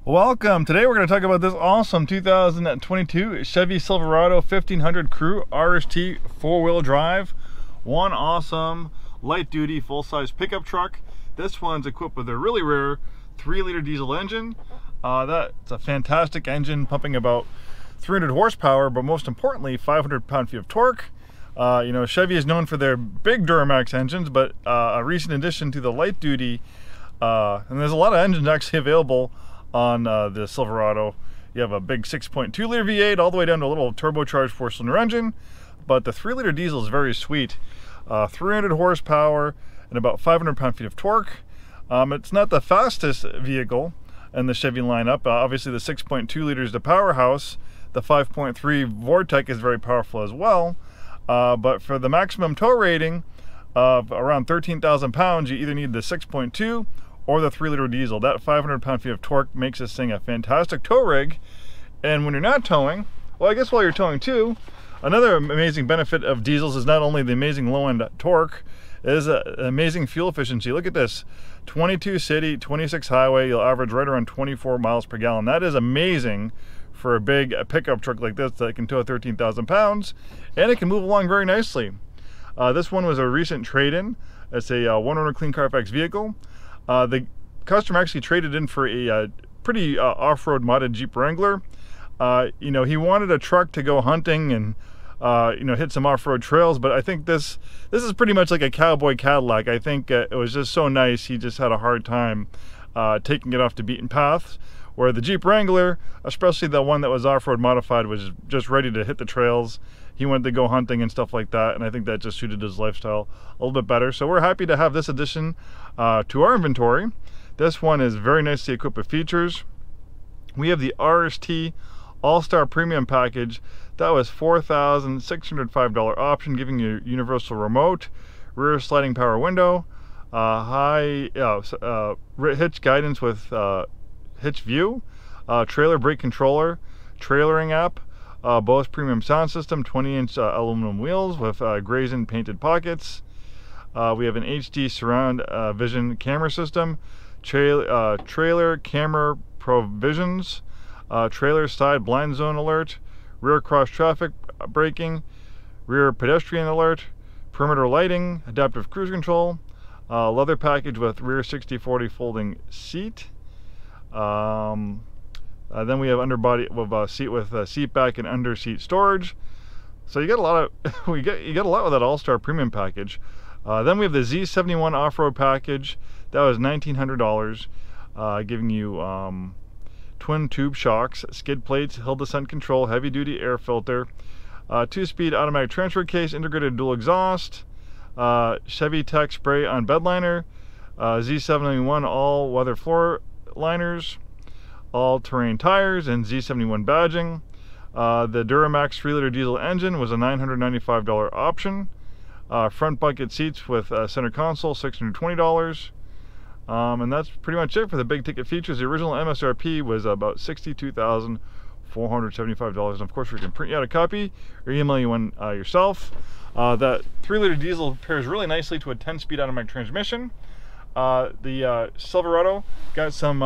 Welcome. Today we're going to talk about this awesome 2022 Chevy Silverado 1500 Crew RST four-wheel drive. One awesome light-duty full-size pickup truck. This one's equipped with a really rare 3-liter diesel engine. That's a fantastic engine, pumping about 300 horsepower, but most importantly 500 pound-feet of torque. You know, Chevy is known for their big Duramax engines, but a recent addition to the light-duty, and there's a lot of engines actually available on the Silverado. You have a big 6.2 liter V8 all the way down to a little turbocharged 4-cylinder engine, but the 3-liter diesel is very sweet. 300 horsepower and about 500 pound-feet of torque. It's not the fastest vehicle in the Chevy lineup. Obviously the 6.2 liters is the powerhouse. The 5.3 Vortec is very powerful as well, but for the maximum tow rating of around 13,000 pounds, you either need the 6.2 or the 3-liter diesel. That 500 pound-feet of torque makes this thing a fantastic tow rig. And when you're not towing, well, I guess while you're towing too, another amazing benefit of diesels is not only the amazing low-end torque, it is an amazing fuel efficiency. Look at this, 22 city, 26 highway, you'll average right around 24 miles per gallon. That is amazing for a big pickup truck like this that can tow 13,000 pounds, and it can move along very nicely. This one was a recent trade-in. It's a one-owner clean Carfax vehicle. The customer actually traded in for a pretty off-road modded Jeep Wrangler. You know, he wanted a truck to go hunting and you know, hit some off-road trails, but I think this is pretty much like a cowboy Cadillac. I think it was just so nice, he just had a hard time taking it off the beaten paths, where the Jeep Wrangler, especially the one that was off-road modified, was just ready to hit the trails. He wanted to go hunting and stuff like that, and I think that just suited his lifestyle a little bit better. So we're happy to have this addition to our inventory. This one is very nicely equipped with features. We have the RST All-Star Premium Package. That was $4,605 option, giving you universal remote, rear sliding power window, high hitch guidance with hitch view, trailer brake controller, trailering app, Bose premium sound system, 20-inch aluminum wheels with Grazen painted pockets. We have an HD surround vision camera system, trailer camera provisions, trailer side blind zone alert, rear cross traffic braking, rear pedestrian alert, perimeter lighting, adaptive cruise control, leather package with rear 60/40 folding seat. Then we have underbody with seat with seat back and under seat storage. So you get a lot of you get a lot with that All-Star Premium package. Then we have the Z71 off-road package. That was $1,900, giving you twin tube shocks, skid plates, hill descent control, heavy-duty air filter, 2-speed automatic transfer case, integrated dual exhaust, Chevy Tech spray on bed liner, Z71 all-weather floor liners, all-terrain tires, and Z71 badging. The Duramax 3-liter diesel engine was a $995 option. Front bucket seats with center console, $620. And that's pretty much it for the big ticket features. The original MSRP was about $62,475. And of course, we can print you out a copy or email you one yourself. That 3-liter diesel pairs really nicely to a 10-speed automatic transmission. The Silverado got some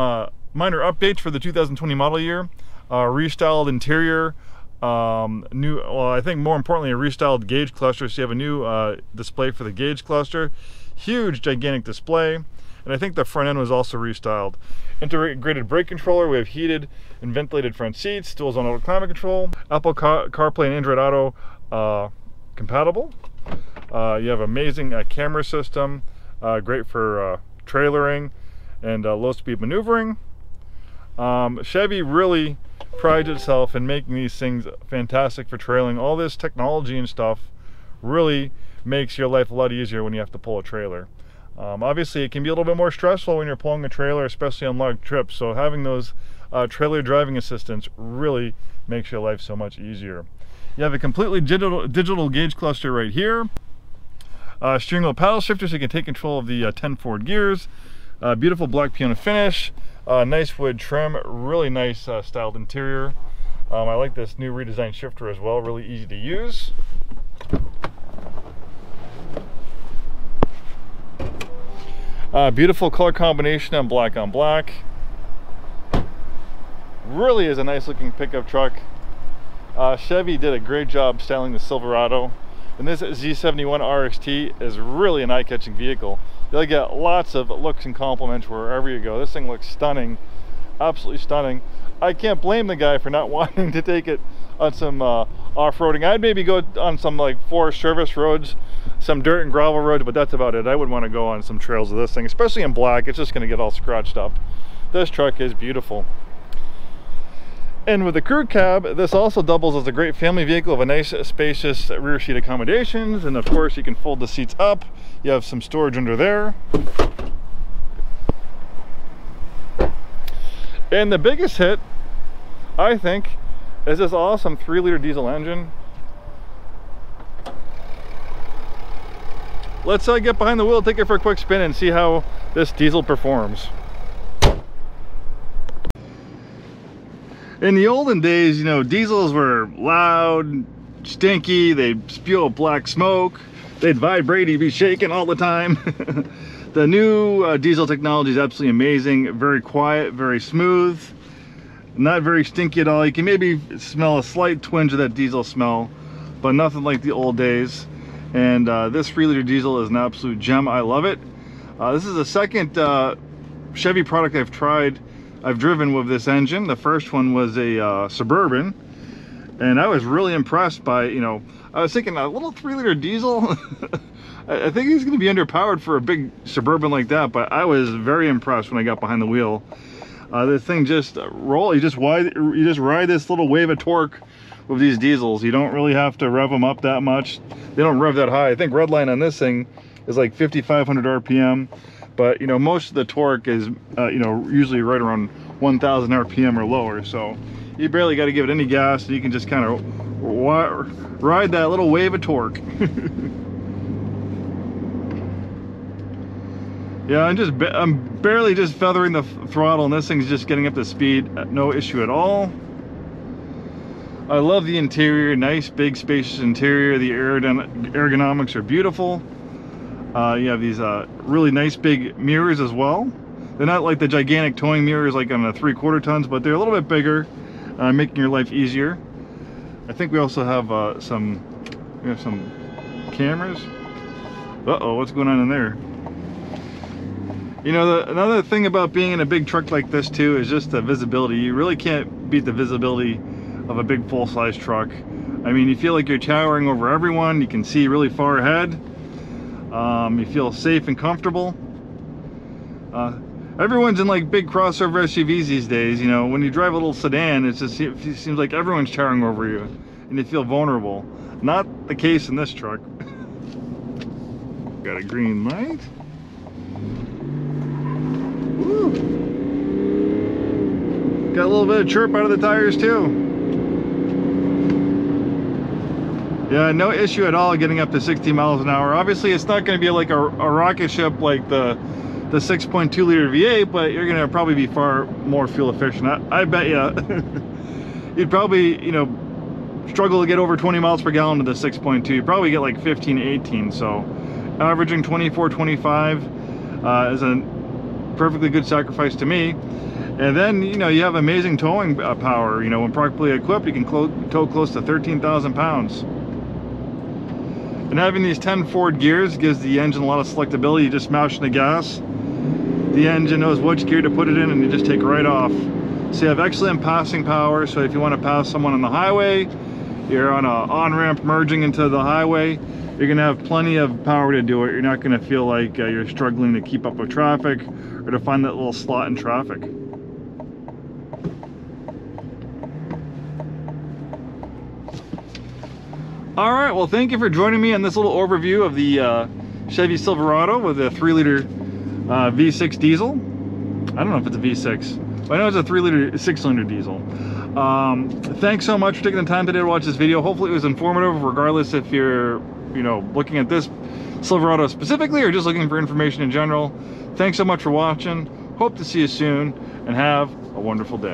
minor updates for the 2020 model year. Restyled interior, I think more importantly, a restyled gauge cluster. So you have a new display for the gauge cluster. Huge, gigantic display. And I think the front end was also restyled. Integrated brake controller. We have heated and ventilated front seats. Dual zone auto climate control. Apple CarPlay and Android Auto compatible. You have amazing camera system. Great for trailering and low-speed maneuvering. Chevy really prides itself in making these things fantastic for trailing. All this technology and stuff really makes your life a lot easier when you have to pull a trailer. Obviously, it can be a little bit more stressful when you're pulling a trailer, especially on long trips. So having those trailer driving assistants really makes your life so much easier. You have a completely digital gauge cluster right here. Steering wheel paddle shifter, so you can take control of the 10 forward gears. Beautiful black piano finish. Nice wood trim, really nice styled interior. I like this new redesigned shifter as well, really easy to use. Beautiful color combination on black. Really is a nice looking pickup truck. Chevy did a great job styling the Silverado, and this Z71 RST is really an eye-catching vehicle. You'll get lots of looks and compliments wherever you go. This thing looks stunning, absolutely stunning. I can't blame the guy for not wanting to take it on some off-roading. I'd maybe go on some like forest service roads, some dirt and gravel roads, but that's about it. I wouldn't want to go on some trails with this thing, especially in black. It's just going to get all scratched up. This truck is beautiful. And with the crew cab, this also doubles as a great family vehicle with a nice spacious rear seat accommodations, and of course you can fold the seats up. You have some storage under there. And the biggest hit, I think, is this awesome 3-liter diesel engine. Let's get behind the wheel, take it for a quick spin, and see how this diesel performs. In the olden days, you know, diesels were loud, stinky, they'd spew out black smoke, they'd vibrate, you'd be shaking all the time. The new diesel technology is absolutely amazing, very quiet, very smooth, not very stinky at all. You can maybe smell a slight twinge of that diesel smell, but nothing like the old days. And this 3-liter diesel is an absolute gem. I love it. This is the second Chevy product I've driven with this engine. The first one was a Suburban, and I was really impressed by, you know, I was thinking a little 3-liter diesel. I think he's going to be underpowered for a big Suburban like that, but I was very impressed when I got behind the wheel. This thing just roll. You just ride this little wave of torque with these diesels. You don't really have to rev them up that much. They don't rev that high. I think redline on this thing is like 5,500 RPM. But you know, most of the torque is you know, usually right around 1,000 RPM or lower, so you barely got to give it any gas, and you can just kind of ride that little wave of torque. Yeah, I'm barely just feathering the throttle, and this thing's just getting up to speed, no issue at all. I love the interior, nice big spacious interior. The ergonomics are beautiful. You have these really nice big mirrors as well. They're not like the gigantic towing mirrors like on the 3/4 tons, but they're a little bit bigger, making your life easier. I think we also have some cameras. Uh-oh, what's going on in there? You know, another thing about being in a big truck like this too is just the visibility. You really can't beat the visibility of a big full-size truck. I mean, you feel like you're towering over everyone. You can see really far ahead. You feel safe and comfortable. Everyone's in like big crossover SUVs these days. You know, when you drive a little sedan, it seems like everyone's towering over you, and you feel vulnerable. Not the case in this truck. Got a green light. Woo. Got a little bit of chirp out of the tires too. Yeah, no issue at all getting up to 60 miles an hour. Obviously, it's not going to be like a rocket ship like the 6.2 liter V8, but you're going to probably be far more fuel efficient. I bet you you'd probably, you know, struggle to get over 20 miles per gallon to the 6.2. You'd probably get like 15, 18. So averaging 24, 25 is a perfectly good sacrifice to me. And then, you know, you have amazing towing power. You know, when properly equipped, you can tow close to 13,000 pounds. And having these 10 forward gears gives the engine a lot of selectability. You just smash the gas, the engine knows which gear to put it in, and you just take right off. So you have excellent passing power. So if you want to pass someone on the highway, you're on a on-ramp merging into the highway, you're going to have plenty of power to do it. You're not going to feel like you're struggling to keep up with traffic or to find that little slot in traffic. All right, well, thank you for joining me on this little overview of the Chevy Silverado with a 3-liter V6 diesel. I don't know if it's a V6, but I know it's a 3-liter 6-cylinder diesel. Thanks so much for taking the time today to watch this video. Hopefully it was informative, regardless if you're, you know, looking at this Silverado specifically or just looking for information in general. Thanks so much for watching. Hope to see you soon, and have a wonderful day.